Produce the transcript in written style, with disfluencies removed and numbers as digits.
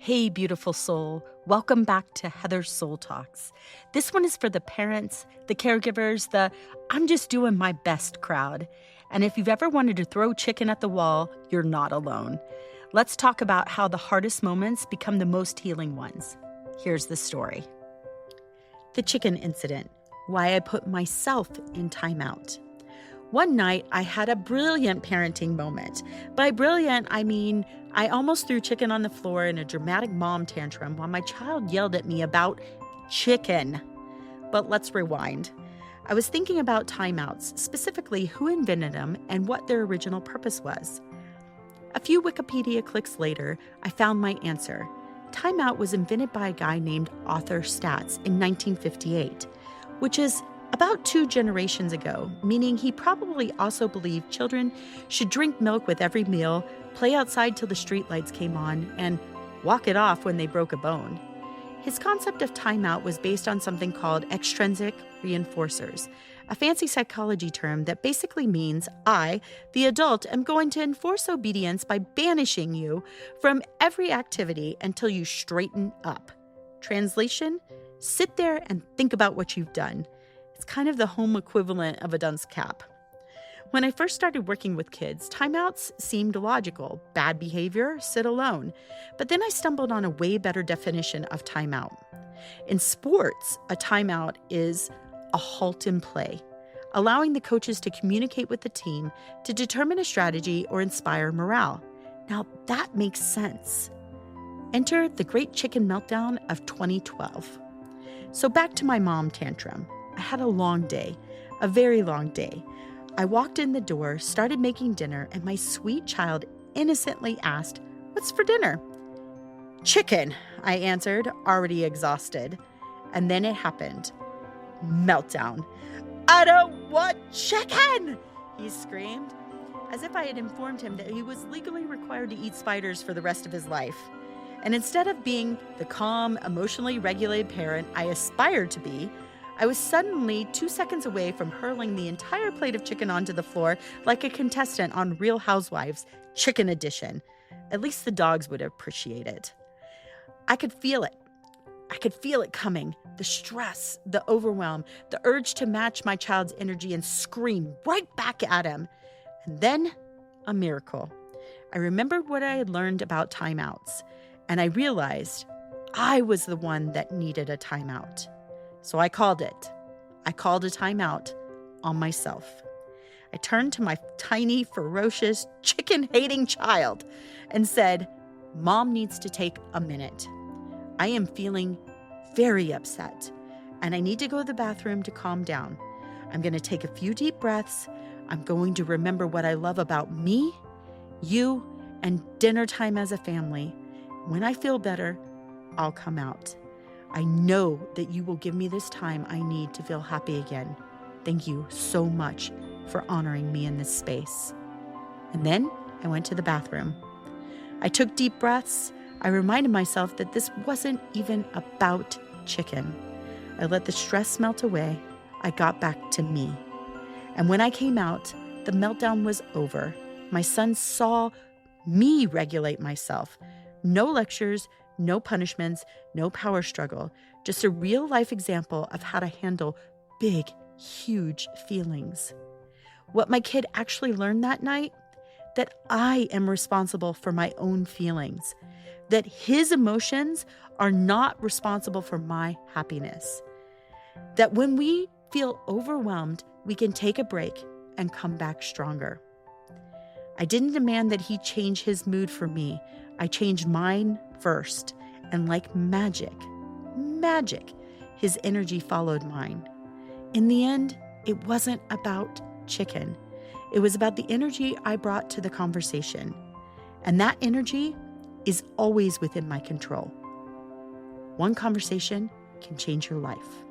Hey, beautiful soul. Welcome back to Heather's Soul Talks. This one is for the parents, the caregivers, the I'm just doing my best crowd. And if you've ever wanted to throw chicken at the wall, you're not alone. Let's talk about how the hardest moments become the most healing ones. Here's the story. The chicken incident, why I put myself in timeout. One night, I had a brilliant parenting moment. By brilliant, I mean I almost threw chicken on the floor in a dramatic mom tantrum while my child yelled at me about chicken. But let's rewind. I was thinking about timeouts, specifically who invented them and what their original purpose was. A few Wikipedia clicks later, I found my answer. Timeout was invented by a guy named us.This in 1958, which is about 2 generations ago, meaning he probably also believed children should drink milk with every meal, play outside till the streetlights came on, and walk it off when they broke a bone. His concept of timeout was based on something called extrinsic reinforcers, a fancy psychology term that basically means I, the adult, am going to enforce obedience by banishing you from every activity until you straighten up. Translation: sit there and think about what you've done. It's kind of the home equivalent of a dunce cap. When I first started working with kids, timeouts seemed logical. Bad behavior, sit alone. But then I stumbled on a way better definition of timeout. In sports, a timeout is a halt in play, allowing the coaches to communicate with the team to determine a strategy or inspire morale. Now that makes sense. Enter the Great Chicken Meltdown of 2012. So back to my mom tantrum. I had a long day, a very long day. I walked in the door, started making dinner, and my sweet child innocently asked, "What's for dinner?" "Chicken," I answered, already exhausted. And then it happened. Meltdown. "I don't want chicken!" he screamed, as if I had informed him that he was legally required to eat spiders for the rest of his life. And instead of being the calm, emotionally regulated parent I aspired to be, I was suddenly 2 seconds away from hurling the entire plate of chicken onto the floor like a contestant on Real Housewives, Chicken Edition. At least the dogs would appreciate it. I could feel it. I could feel it coming. The stress, the overwhelm, the urge to match my child's energy and scream right back at him. And then, a miracle. I remembered what I had learned about timeouts, and I realized I was the one that needed a timeout. So I called it. I called a timeout on myself. I turned to my tiny, ferocious, chicken-hating child and said, "Mom needs to take a minute. I am feeling very upset, and I need to go to the bathroom to calm down. I'm going to take a few deep breaths. I'm going to remember what I love about me, you, and dinner time as a family. When I feel better, I'll come out. I know that you will give me this time I need to feel happy again. Thank you so much for honoring me in this space." And then I went to the bathroom. I took deep breaths. I reminded myself that this wasn't even about chicken. I let the stress melt away. I got back to me. And when I came out, the meltdown was over. My son saw me regulate myself. No lectures, no punishments, no power struggle, just a real life example of how to handle big, huge feelings. What my kid actually learned that night? That I am responsible for my own feelings, that his emotions are not responsible for my happiness, that when we feel overwhelmed, we can take a break and come back stronger. I didn't demand that he change his mood for me. I changed mine first. And like magic, his energy followed mine. In the end, it wasn't about chicken. It was about the energy I brought to the conversation. And that energy is always within my control. One conversation can change your life.